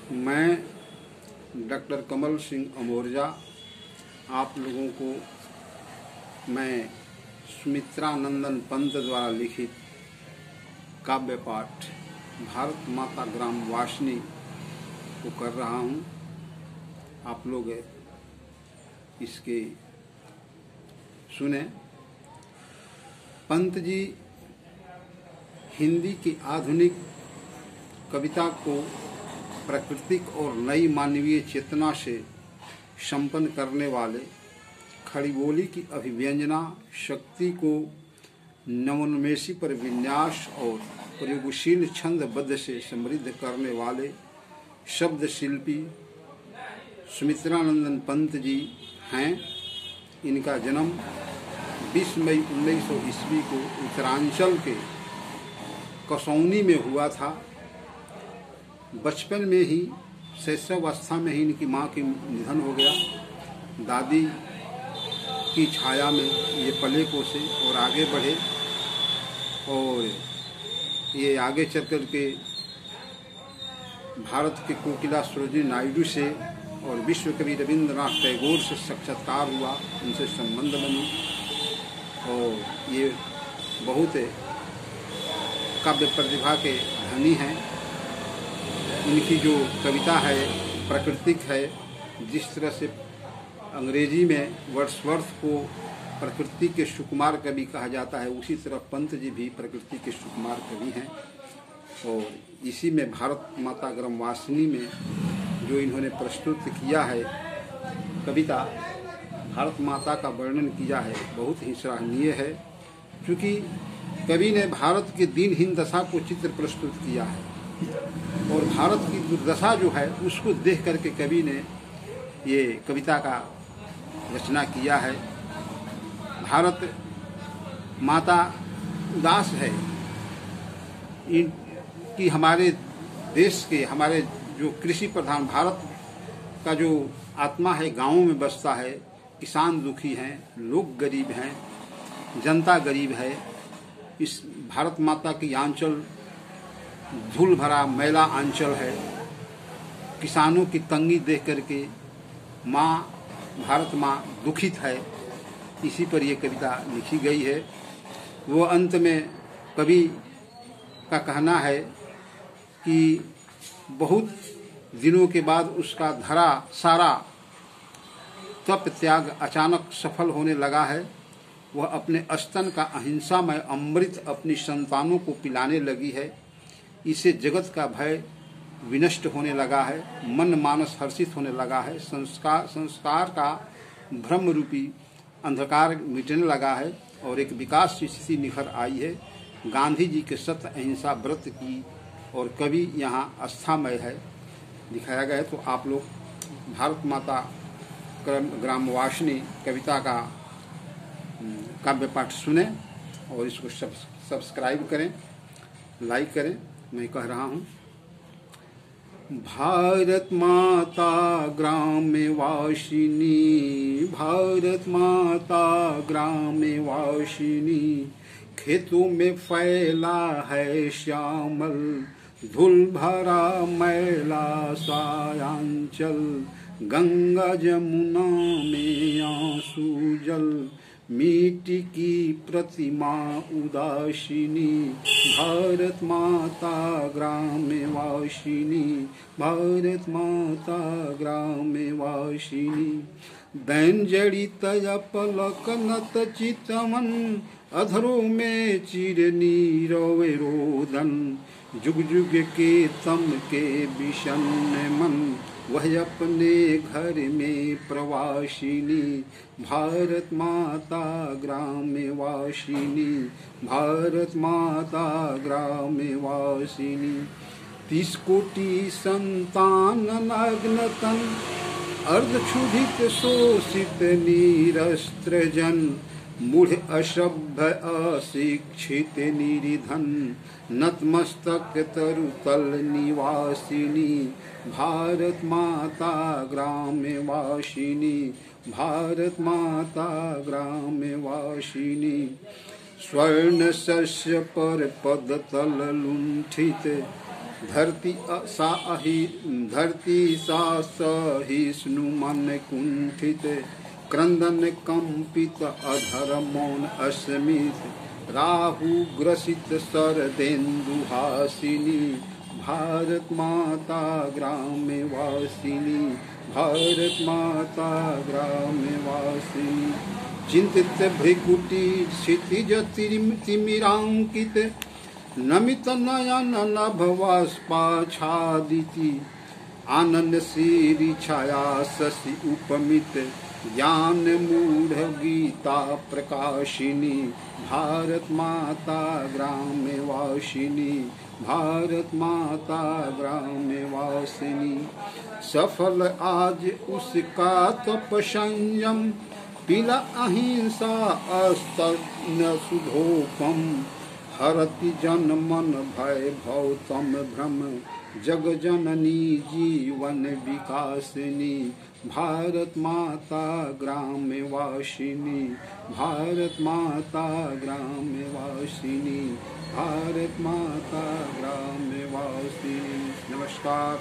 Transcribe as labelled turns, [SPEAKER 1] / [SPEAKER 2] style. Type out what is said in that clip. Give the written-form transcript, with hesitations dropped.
[SPEAKER 1] मैं डॉक्टर कमल सिंह अमोरजा आप लोगों को मैं सुमित्रानंदन पंत द्वारा लिखित काव्य पाठ भारत माता ग्राम वासनी को कर रहा हूँ। आप लोग इसके सुने। पंत जी हिंदी की आधुनिक कविता को प्राकृतिक और नई मानवीय चेतना से संपन्न करने वाले, खड़ी बोली की अभिव्यंजना शक्ति को नवोन्मेषी पर विन्यास और प्रयोगशील छंदबद्ध से समृद्ध करने वाले शब्द शिल्पी सुमित्रानंदन पंत जी हैं। इनका जन्म 20 मई 1900 ईस्वी को उत्तरांचल के कसौनी में हुआ था। बचपन में ही शैशवावस्था में ही इनकी मां की निधन हो गया। दादी की छाया में ये पले पोसे और आगे बढ़े और ये आगे चल कर के भारत के कोकिला सरोजिनी नायडू से और विश्व कवि रविंद्रनाथ टैगोर से साक्षात्कार हुआ, उनसे संबंध बने और ये बहुत काव्य प्रतिभा के धनी हैं। इनकी जो कविता है प्राकृतिक है। जिस तरह से अंग्रेजी में वर्ड्सवर्थ को प्रकृति के सुकुमार कवि कहा जाता है, उसी तरह पंत जी भी प्रकृति के सुकुमार कवि हैं। और इसी में भारत माता ग्राम वासनी में जो इन्होंने प्रस्तुत किया है कविता, भारत माता का वर्णन किया है, बहुत ही सराहनीय है। क्योंकि कवि ने भारत की दीनहीन दशा को चित्र प्रस्तुत किया है और भारत की दुर्दशा जो है उसको देख करके कवि ने ये कविता का रचना किया है। भारत माता उदास है कि हमारे देश के, हमारे जो कृषि प्रधान भारत का जो आत्मा है गांवों में बसता है। किसान दुखी हैं, लोग गरीब हैं, जनता गरीब है। इस भारत माता की आंचल धूल भरा मैला आंचल है। किसानों की तंगी देख करके माँ, भारत माँ दुखित है। इसी पर यह कविता लिखी गई है। वो अंत में कवि का कहना है कि बहुत दिनों के बाद उसका धरा सारा तप त्याग अचानक सफल होने लगा है। वह अपने स्तन का अहिंसामय अमृत अपनी संतानों को पिलाने लगी है। इसे जगत का भय विनष्ट होने लगा है, मन मानस हर्षित होने लगा है, संस्कार का भ्रम रूपी अंधकार मिटने लगा है और एक विकास की स्थिति निखर आई है। गांधी जी के सत्य अहिंसा व्रत की और कवि यहाँ आस्थामय है दिखाया गया है। तो आप लोग भारत माता ग्राम वासनी कविता का काव्य पाठ सुने और इसको सब्सक्राइब करें, लाइक करें। मैं कह रहा हूँ, भारत माता ग्राम वासिनी, भारत माता ग्राम वासिनी, खेतों में फैला है श्यामल धूल भरा मैला सायांचल, गंगा जमुना में आंसू जल, मिट्टी की प्रतिमा उदासीनी, भारत माता ग्राम वासिनी, भारत माता ग्राम वासिनी, दैन जड़ित पलक नत चितवन, अधरों में चिरनी रोवे रोदन, जुग जुग के तम के विषन्न मन, वह अपने घर में प्रवासिनी, भारत माता ग्राम वासिनी, भारत माता ग्राम वासिनी, 30 कोटि संतान नग्न तन, अर्धक्षुधित शोषित निरस्त्र जन, मूढ़ असभ्य अशिक्षित निरिधन, नतमस्तक तरुतल निवासिनी, भारत माता ग्राम वासिनी, भारत माता ग्राम वासिनी, स्वर्ण शस्य पर पद तल लुंठित, धरती सा सहिष्णु मन कुंठित, क्रंदन कंपित अधर मौन अस्मित, राहु ग्रसित शरदेन्दु हासिनी, भारत माता ग्राम्य वासिनी, भारत माता ग्राम्य वासिनी। चिंतित भ्रिकुटी क्षितिज तिमिरांकित, नमित नयन नभवाष्पाच्छादिति, आनंद श्री छाया शशि उपमित, ज्ञान मूढ़ गीता प्रकाशिनी, भारत माता ग्राम्य वासिनी, भारत माता ग्राम्य वासिनी। सफल आज उसका तप संयम, पिला अहिंसा अस्तन सुधोपम, हरति जन मन भय भौतम भ्रम, जग जननी जीवन विकासिनी, भारत माता ग्राम्य वासिनी, भारत माता ग्राम्य वासिनी, भारत माता ग्राम्य वासिनी। नमस्कार।